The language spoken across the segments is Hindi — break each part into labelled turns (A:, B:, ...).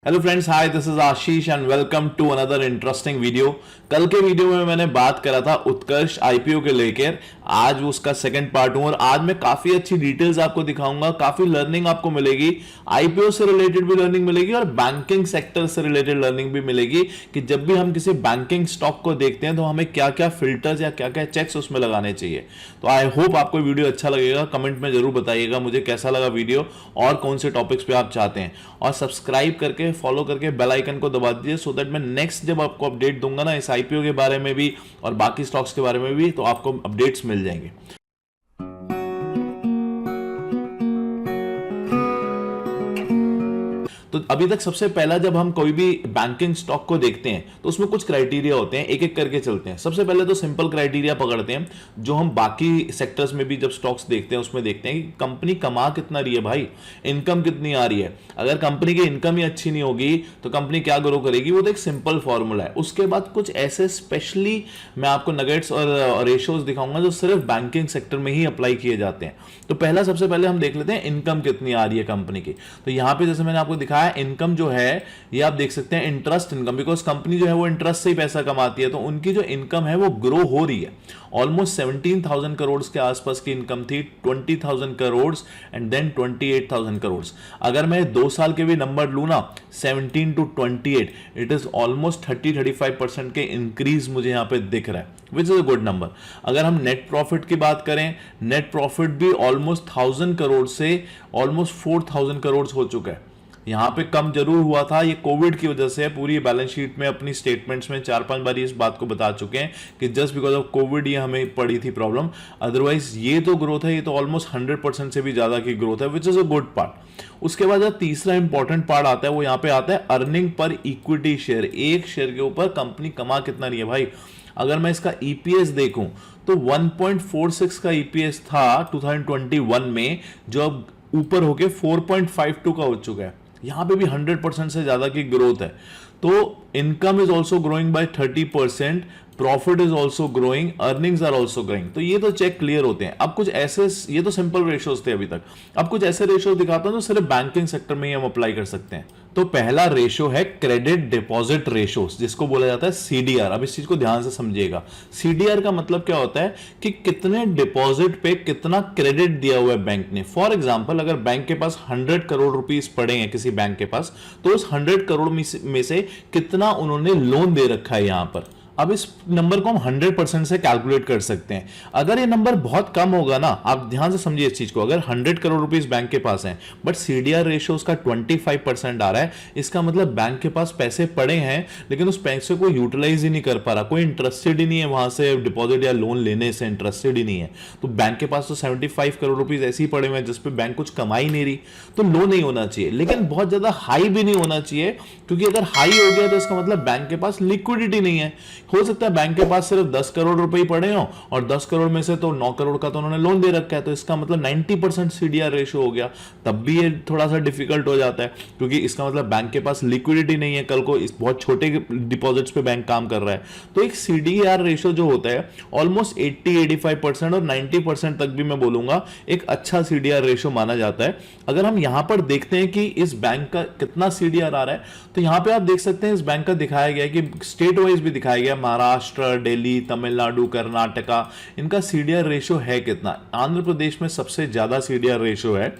A: Hello friends, hi, this is Ashish and welcome to another interesting video. कल के वीडियो में मैंने बात करा था उत्कर्ष आईपीओ के लेकर। आज उसका सेकंड पार्ट हूं और आज मैं काफी अच्छी डिटेल्स आपको दिखाऊंगा। काफी लर्निंग आपको मिलेगी, आईपीओ से रिलेटेड भी लर्निंग मिलेगी और बैंकिंग सेक्टर से रिलेटेड लर्निंग भी मिलेगी कि जब भी हम किसी बैंकिंग स्टॉक को देखते हैं तो हमें क्या क्या फिल्टर्स या क्या क्या चेक्स उसमें लगाने चाहिए। तो आई होप आपको वीडियो अच्छा लगेगा। कमेंट में जरूर बताइएगा मुझे कैसा लगा वीडियो और कौन से टॉपिक्स पे आप चाहते हैं, और सब्सक्राइब करके फॉलो करके बेल आइकन को दबा दीजिए सो दैट मैं नेक्स्ट जब आपको अपडेट दूंगा ना इस आईपीओ के बारे में भी और बाकी स्टॉक्स के बारे में भी, तो आपको अपडेट्स मिल जाएंगे। तो अभी तक सबसे पहला जब हम कोई भी बैंकिंग स्टॉक को देखते हैं तो उसमें कुछ क्राइटेरिया होते हैं, एक एक करके चलते हैं। सबसे पहले तो सिंपल क्राइटेरिया पकड़ते हैं जो हम बाकी सेक्टर्स में भी जब स्टॉक्स देखते हैं उसमें देखते हैं कि कंपनी कमा कितना रही है भाई, इनकम कितनी आ रही है। अगर कंपनी की इनकम ही अच्छी नहीं होगी तो कंपनी क्या ग्रो करेगी, वो तो एक सिंपल फॉर्मूला है। उसके बाद कुछ ऐसे स्पेशली मैं आपको नगेट्स और रेशोज दिखाऊंगा जो सिर्फ बैंकिंग सेक्टर में ही अप्लाई किए जाते हैं। तो पहला सबसे पहले हम देख लेते हैं इनकम कितनी आ रही है कंपनी की। तो यहां पे जैसे मैंने आपको दिखाया इनकम जो है ये आप देख सकते हैं इंटरेस्ट इनकम, बिकॉज कंपनी जो है वो इंटरेस्ट से ही पैसा कमाती है, तो उनकी जो इनकम है वो ग्रो हो रही है। ऑलमोस्ट 17,000 करोड़ के आसपास की इनकम थी, 20,000 करोड़ एंड देन 28,000 करोड़। अगर मैं 2 साल के भी नंबर लू ना, 17 to 28, इट इज ऑलमोस्ट 30-35% के इंक्रीज मुझे यहां पे दिख रहा है, which is a good number. अगर हम नेट प्रॉफिट की बात करें, नेट प्रॉफिट भी ऑलमोस्ट 1000 करोड़ से ऑलमोस्ट 4000 करोड़ हो चुका है। यहां पे कम जरूर हुआ था, ये कोविड की वजह से। पूरी बैलेंस शीट में अपनी स्टेटमेंट्स में 4-5 बार इस बात को बता चुके हैं कि जस्ट बिकॉज ऑफ कोविड ये हमें पड़ी थी प्रॉब्लम। अदरवाइज ये तो ग्रोथ है, ये तो ऑलमोस्ट 100% से भी ज्यादा की ग्रोथ है, which is a good part. उसके बाद जो तीसरा इंपॉर्टेंट पार्ट आता है वो यहाँ पे आता है अर्निंग पर इक्विटी शेयर। एक शेयर के ऊपर कंपनी कमा कितना रही है भाई। अगर मैं इसका ईपीएस देखूं तो 1.46 का ईपीएस था 2021 में, जो अब ऊपर होके 4.52 का हो चुका है। यहां पे भी 100% से ज्यादा की ग्रोथ है। तो income is also growing by 30%, profit is also growing, earnings are also growing. तो ये तो चेक क्लियर होते हैं। अब कुछ ऐसे, ये तो सिंपल रेशियोज थे अभी तक, अब कुछ ऐसे रेशियोज दिखाता हूं जो सिर्फ बैंकिंग सेक्टर में ही हम अप्लाई कर सकते हैं। तो पहला रेशियो है क्रेडिट डिपॉजिट रेशियोज, जिसको बोला जाता है सीडीआर। अब इस चीज को ध्यान से समझिएगा। सीडीआर का मतलब क्या होता है कि कितने डिपॉजिट पे कितना क्रेडिट दिया हुआ है बैंक ने। फॉर एग्जांपल, अगर बैंक के पास 100 करोड़ रुपीस पड़े हैं किसी बैंक के पास, तो उस 100 करोड़ में से कितना उन्होंने लोन दे रखा है यहां पर। अब इस नंबर को हम 100% से कैलकुलेट कर सकते हैं। अगर ये नंबर बहुत कम होगा ना, आप ध्यान से समझिए इस चीज को, अगर 100 करोड़ रुपीस बैंक के पास हैं बट सीडीआर रेशियो उसका 25% आ रहा है, इसका मतलब बैंक के पास पैसे पड़े हैं लेकिन उस पैसे को यूटिलाइज ही नहीं कर पा रहा, कोई इंटरेस्टेड ही नहीं है वहां से डिपॉजिट या लोन लेने से, इंटरेस्टेड ही नहीं है। तो बैंक के पास तो 75 करोड़ रुपीस ऐसे ही पड़े हुए हैं जिसपे बैंक कुछ कमा ही नहीं रही, तो लो नहीं होना चाहिए, लेकिन बहुत ज्यादा हाई भी नहीं होना चाहिए, क्योंकि अगर हाई हो गया तो इसका मतलब बैंक के पास लिक्विडिटी नहीं है। हो सकता है बैंक के पास सिर्फ 10 करोड़ रुपए ही पड़े हो और 10 करोड़ में से तो 9 करोड़ का तो उन्होंने लोन दे रखा है, तो इसका मतलब 90% सीडीआर रेशियो हो गया। तब भी ये थोड़ा सा डिफिकल्ट हो जाता है, क्योंकि इसका मतलब बैंक के पास लिक्विडिटी नहीं है, कल को इस बहुत छोटे डिपॉजिट्स पे बैंक काम कर रहा है। तो एक सीडीआर रेशियो जो होता है ऑलमोस्ट 80-85% और 90% तक भी मैं बोलूंगा एक अच्छा सीडीआर रेशियो माना जाता है। अगर हम यहां पर देखते हैं कि इस बैंक का कितना सीडीआर आ रहा है, तो यहां पे आप देख सकते हैं इस बैंक का दिखाया गया है कि स्टेट वाइज भी दिखाया गया, महाराष्ट्र, दिल्ली, तमिलनाडु, कर्नाटका, इनका सीडीआर रेशियो है कितना। आंध्र प्रदेश में सबसे ज्यादा सीडीआर रेशियो है,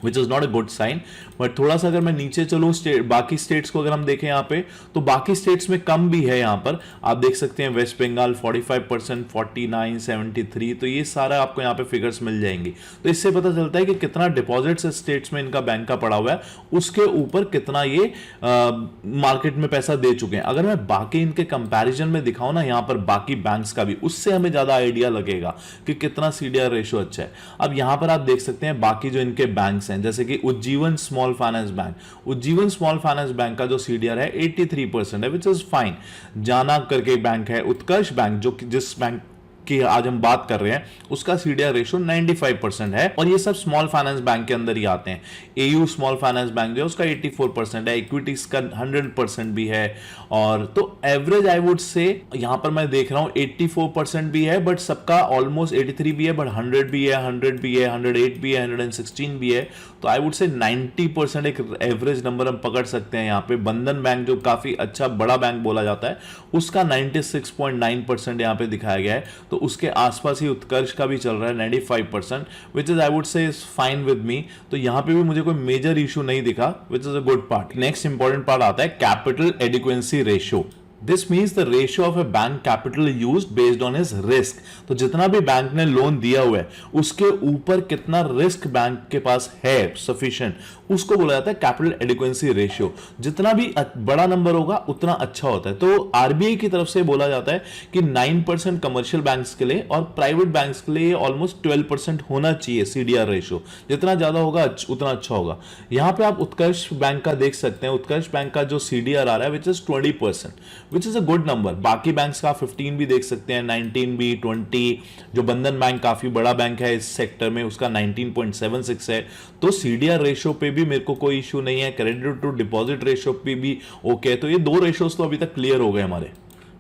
A: which is not a good sign. But थोड़ा सा अगर मैं नीचे चलूं बाकी स्टेट्स को अगर हम देखें यहाँ पे, तो बाकी स्टेट्स में कम भी है। यहाँ पर आप देख सकते हैं वेस्ट बंगाल 45%, 49, 73, तो ये सारा आपको यहाँ पे फिगर्स मिल जाएंगी। तो इससे पता चलता है कि कितना डिपॉजिट्स स्टेट्स में इनका बैंक का पड़ा हुआ है, उसके ऊपर कितना ये मार्केट में पैसा दे चुके हैं। अगर मैं बाकी इनके कंपैरिजन में दिखाऊं ना यहाँ पर बाकी बैंक्स का भी, उससे हमें ज्यादा आइडिया लगेगा कि कितना सीडीआर रेशियो अच्छा है। अब यहाँ पर आप देख सकते हैं बाकी जो इनके बैंक्स हैं, जैसे कि Ujjivan small finance bank, Ujjivan small finance bank का जो सीडीआर है 83% है, विच इज फाइन। जाना करके बैंक है, उत्कर्ष बैंक जो जिस बैंक की आज हम बात कर रहे हैं उसका सीडीआर रेशो 95% है, और ये सब स्मॉल फाइनेंस बैंक के अंदर ही आते हैं। एयू स्मॉल फाइनेंस बैंक जो है उसका 84% है, इक्विटीज का 100% भी है, और तो एवरेज आई वुड से यहां पर मैं देख रहा हूं 84% भी है, बट सबका ऑलमोस्ट 83 भी है, बट 100 भी है, 100 भी है, 108 भी है, 116 भी है। तो आई वुड से 90% एक एवरेज नंबर हम पकड़ सकते हैं। यहाँ पे बंधन बैंक जो काफी अच्छा बड़ा बैंक बोला जाता है उसका 96.9% यहाँ पे दिखाया गया है, तो उसके आसपास ही उत्कर्ष का भी चल रहा है 95%, which is I would say is fine with me. तो यहाँ पे भी मुझे कोई मेजर इशू नहीं दिखा, which is a good part. Next important part आता है capital adequacy ratio. This means the ratio of a bank capital used based on his risk. तो जितना भी बैंक ने लोन दिया हुआ है उसके ऊपर कितना रिस्क बैंक के पास है सफिशिएंट, उसको बोला जाता है कैपिटल एडिक्वेंसी रेशियो। जितना भी बड़ा नंबर होगा उतना अच्छा होता है। तो आरबीआई की तरफ से बोला जाता है कि 9% कमर्शियल बैंक्स के लिए और प्राइवेट बैंक्स के लिए ऑलमोस्ट 12% होना चाहिए सीडीआर रेशियो। जितना ज्यादा होगा उतना अच्छा होगा। यहां पे आप उत्कर्ष बैंक का देख सकते हैं, उत्कर्ष बैंक का जो सीडीआर आ रहा है which is 20%, which is a good number. बाकी बैंक्स का 15 भी देख सकते हैं, 19 भी, 20। जो बंधन बैंक काफी बड़ा बैंक है इस सेक्टर में उसका 19.76 है। तो सीडीआर रेशियो पे भी मेरे को कोई इशू नहीं है। क्रेडिट टू डिपॉजिट रेशियो पे भी ओके। तो ये दो रेशियोज तो अभी तक क्लियर हो गए हमारे।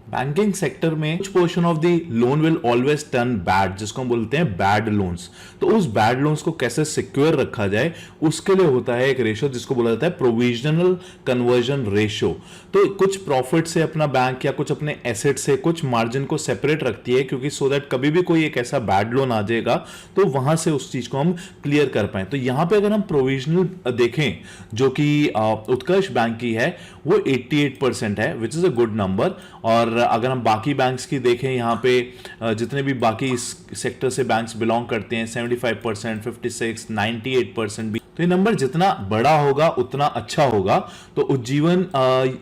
A: बैंकिंग सेक्टर में कुछ portion of the loan will always turn bad, जिसको हम बोलते हैं बैड लोन्स। तो उस बैड लोन्स को कैसे सिक्योर रखा जाए उसके लिए होता है एक रेशियो जिसको बोला जाता है प्रोविजनल कन्वर्जन रेशियो। तो कुछ प्रॉफिट से अपना बैंक या कुछ अपने एसेट से कुछ मार्जिन को सेपरेट रखती है, क्योंकि सो दैट कभी भी कोई एक ऐसा बैड लोन आ जाएगा तो वहां से उस चीज को हम क्लियर कर पाए। तो यहां पे अगर हम प्रोविजनल देखें जो कि उत्कर्ष बैंक की है वो 88% है, which is a good number. और अगर हम बाकी बैंक्स की देखें यहाँ पे जितने भी बाकी इस सेक्टर से बैंक्स बिलोंग करते हैं 75%, 56, 98% भी। तो ये नंबर जितना बड़ा होगा उतना अच्छा होगा। तो उज्जीवन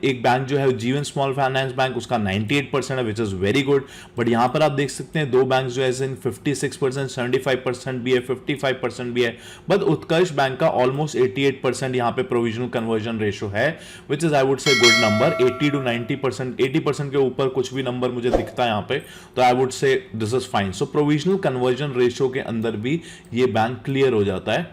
A: एक बैंक जो है उज्जीवन स्मॉल फाइनेंस बैंक उसका 98% है, which is very good. But यहां पर आप देख सकते हैं दो बैंक जो है 56%, 75% भी है, 55% भी है। बट उत्कर्ष बैंक का ऑलमोस्ट 88% यहाँ पे प्रोविजनल कन्वर्जन रेशियो है, which is I would say good number. 80 to 90%, 80% के ऊपर कुछ भी नंबर मुझे दिखता है यहाँ पे, तो I would say this is fine. So provisional conversion ratio के अंदर भी ये बैंक क्लियर हो जाता है।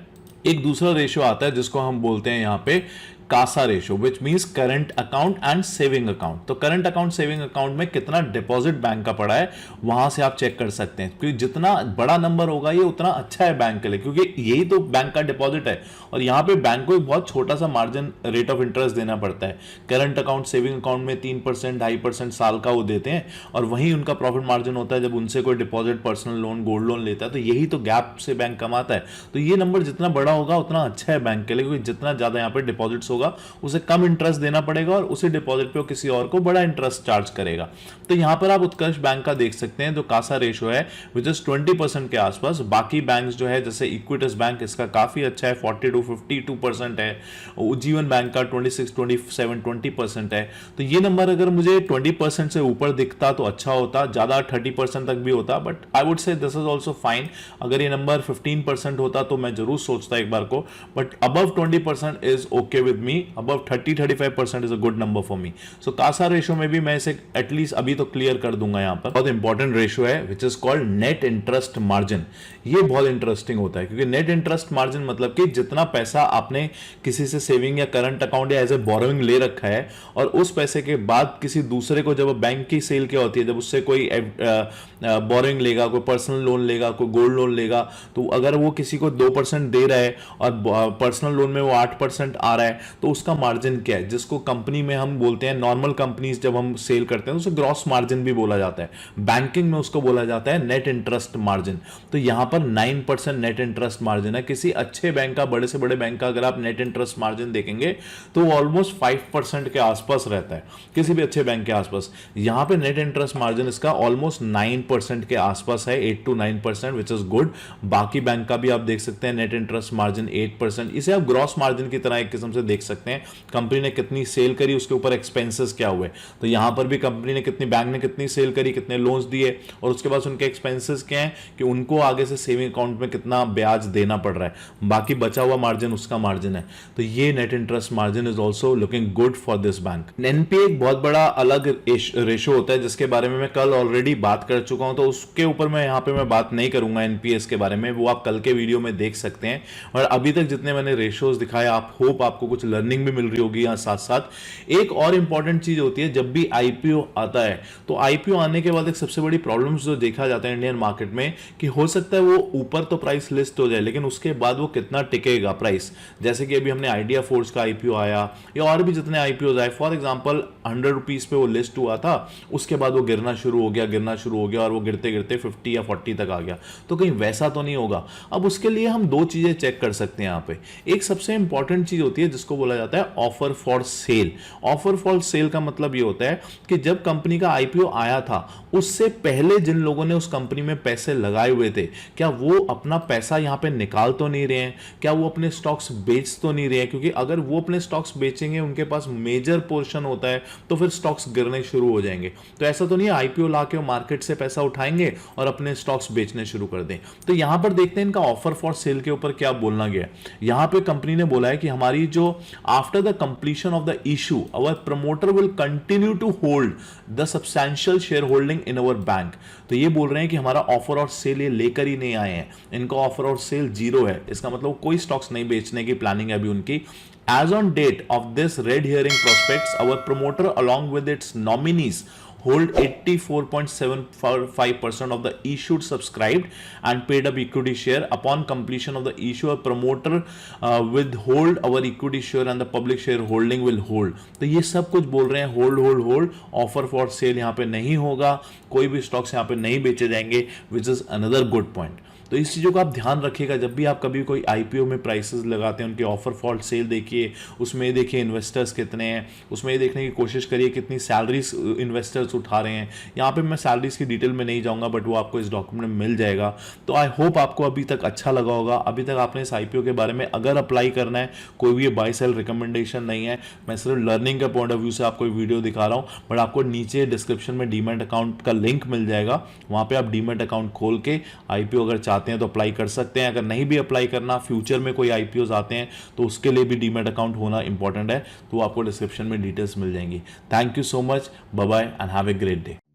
A: एक दूसरा रेशियो आता है जिसको हम बोलते हैं यहाँ पे Kasa ratio, which means current account and saving account. तो करंट अकाउंट सेविंग अकाउंट में कितना डिपॉजिट बैंक का पड़ा है वहां से आप चेक कर सकते हैं, क्योंकि जितना बड़ा नंबर होगा ये उतना अच्छा है बैंक के लिए, क्योंकि यही तो बैंक का डिपॉजिट है। और यहाँ पे बैंक को एक बहुत छोटा सा मार्जिन रेट ऑफ इंटरेस्ट देना पड़ता है। करंट अकाउंट सेविंग अकाउंट में 3%, 2.5% साल का वो देते हैं, और वहीं उनका प्रॉफिट मार्जिन होता है जब उनसे कोई deposit, personal loan, gold loan लेता है। तो यही तो गैप से बैंक कमाता है। तो ये नंबर जितना बड़ा होगा उतना अच्छा है बैंक के लिए, क्योंकि जितना ज्यादा यहाँ पे डिपॉजिट्स होगा उसे कम इंटरेस्ट देना पड़ेगा और उसी डिपॉजिट पे वो किसी और को बड़ा इंटरेस्ट चार्ज करेगा। तो यहां पर आप उत्कर्ष बैंक का देख सकते हैं जो कासा रेशियो है विच इज 20% के आसपास। बाकी बैंक्स जो है जैसे इक्विटस बैंक इसका काफी अच्छा है, 40 to 52% है। उज्जीवन बैंक का 26, 27, 20% है। तो ये नंबर अगर मुझे 20% से ऊपर दिखता तो अच्छा होता, ज्यादा 30% तक भी होता, but I would say this is also fine. अगर ये नंबर 15% होता तो मैं जरूर सोचता एक बार को, but above 20% is okay with me. Above 30-35% is a good number for me. So Kasa ratio में भी मैं इसे एटलीस्ट अभी तो क्लियर कर दूंगा। यहां पर बहुत इंपॉर्टेंट रेशियो है which is called net interest margin. ये बहुत इंटरेस्टिंग होता है, क्योंकि नेट इंटरेस्ट मार्जिन मतलब कि जितना पैसा आपने किसी से सेविंग या करंट अकाउंट या एज ए बोरोइंग ले रखा है, और उस पैसे के बाद किसी दूसरे को जब बैंक की सेल क्या होती है, जब उससे कोई बोरोइंग लेगा, कोई पर्सनल लोन लेगा, कोई गोल्ड लोन लेगा, तो अगर वो किसी को 2% दे रहा है और पर्सनल लोन में वो 8% आ रहा है, तो उसका मार्जिन क्या है, जिसको कंपनी में हम बोलते हैं, नॉर्मल कंपनीज जब हम सेल करते हैं उसे ग्रॉस मार्जिन भी बोला जाता है। बैंकिंग में उसको बोला जाता है नेट इंटरेस्ट मार्जिन। तो यहां पर 9% नेट इंटरेस्ट मार्जिन है। किसी अच्छे बैंक का, बड़े से बड़े बैंक का अगर आप नेट इंटरेस्ट मार्जिन देखेंगे तो ऑलमोस्ट 5% के आसपास रहता है, किसी भी अच्छे बैंक के आसपास। यहां पे नेट इंटरेस्ट मार्जिन इसका ऑलमोस्ट 9% के आसपास है, 8 to 9%, विच इज गुड। बाकी बैंक का भी आप देख सकते हैं नेट इंटरेस्ट मार्जिन 8%। इसे आप ग्रॉस मार्जिन की तरह एक किस्म से देख सकते हैं कंपनी ने कितनी सेल करी, उसके ऊपर एक्सपेंसेस क्या हुए। तो यहां पर भी कंपनी ने कितनी, बैंक ने कितनी सेल करी, कितने लोन्स दिए और उसके बाद उनके एक्सपेंसेस क्या है कि उनको आगे से सेविंग अकाउंट में कितना ब्याज देना पड़ रहा है, बाकी बचा हुआ मार्जिन उसका मार्जिन है। तो ये net interest margin is also looking good for this bank. NPA एक बहुत बड़ा अलग रेशो होता है जिसके बारे में मैं कल ऑलरेडी बात कर चुका हूं, तो उसके ऊपर मैं यहां पे मैं बात नहीं करूंगा एनपीएस के बारे में, वो आप कल के वीडियो में देख सकते हैं। और अभी तक जितने मैंने रेशोज दिखाए, आप होप आपको कुछ लर्निंग भी मिल रही होगी। यहाँ साथ साथ एक और इंपॉर्टेंट चीज होती है, जब भी आईपीओ आता है तो आईपीओ आने के बाद एक सबसे बड़ी प्रॉब्लम जो देखा जाता है इंडियन मार्केट में कि हो सकता है वो ऊपर तो प्राइस लिस्ट हो जाए लेकिन उसके बाद वो कितना टिकेगा प्राइस। जैसे कि अभी हमने आइडिया फोर्स का आईपीओ आया या और भी जितने आईपीओ आए, फॉर एग्जांपल 100 रुपीज पे वो लिस्ट हुआ था, उसके बाद वो गिरना शुरू हो गया और वो गिरते गिरते 50 या 40 तक आ गया। तो कहीं वैसा तो नहीं होगा। अब उसके लिए हम दो चीजें चेक कर सकते हैं यहाँ पे। एक सबसे इंपॉर्टेंट चीज होती है जिसको बोला जाता है offer for sale. Offer for sale का मतलब ये होता है कि जब कंपनी का आईपीओ आया था उससे पहले जिन लोगों ने उस कंपनी में पैसे लगाए हुए थे, क्या वो अपना पैसा यहां पे निकाल तो नहीं रहे हैं, क्या वो अपने स्टॉक्स बेच तो नहीं रहे हैं। क्योंकि अगर वो अपने स्टॉक्स बेचेंगे, उनके पास मेजर पोर्शन होता है, तो फिर स्टॉक्स गिरने शुरू हो जाएंगे। तो ऐसा तो नहीं है आईपीओ लाके मार्केट से पैसा उठाएंगे और अपने स्टॉक्स बेचने शुरू कर दें। तो यहां पर देखते हैं इनका ऑफर फॉर सेल के ऊपर क्या बोलना गया। यहां पे कंपनी ने बोला है कि हमारी जो after the completion of the issue our promoter will continue to hold the substantial share holding in our bank. तो ये बोल रहे हैं कि हमारा ऑफर और सेल ये लेकर ही नहीं आए हैं, इनका ऑफर और सेल जीरो है। इसका मतलब कोई स्टॉक्स नहीं बेचने की प्लानिंग है अभी उनकी। As on date of this red herring prospects, our promoter along with its nominees hold 84.75% of the issued, subscribed and paid up equity share. Upon completion of the issue, a promoter withhold our equity share and the public shareholding will hold. तो ये सब कुछ बोल रहे हैं होल्ड। ऑफर फॉर सेल यहाँ पे नहीं होगा, कोई भी स्टॉक्स यहाँ पे नहीं बेचे जाएंगे, which is another good point. तो इस चीज़ों का आप ध्यान रखिएगा जब भी आप कभी कोई आईपीओ में प्राइसेस लगाते हैं, उनके ऑफर फॉर सेल देखिए, उसमें देखिए इन्वेस्टर्स कितने हैं, उसमें ये देखने की कोशिश करिए कितनी सैलरीज इन्वेस्टर्स उठा रहे हैं। यहाँ पे मैं सैलरीज की डिटेल में नहीं जाऊँगा, बट वो आपको इस डॉक्यूमेंट में मिल जाएगा। तो आई होप आपको अभी तक अच्छा लगा होगा। अभी तक आपने इस आईपीओ के बारे में अगर अप्लाई करना है, कोई भी बाय सेल रिकमेंडेशन नहीं है, मैं सिर्फ लर्निंग के पॉइंट ऑफ व्यू से आपको वीडियो दिखा रहा हूँ। बट आपको नीचे डिस्क्रिप्शन में डीमैट अकाउंट का लिंक मिल जाएगा, वहाँ पर आप डीमैट अकाउंट खोल के आईपीओ अगर चाहते हैं तो अप्लाई कर सकते हैं। अगर नहीं भी अप्लाई करना, फ्यूचर में कोई आईपीओज आते हैं तो उसके लिए भी डीमैट अकाउंट होना इंपॉर्टेंट है। तो आपको डिस्क्रिप्शन में डिटेल्स मिल जाएंगी। Thank you so much, bye bye and have a great day.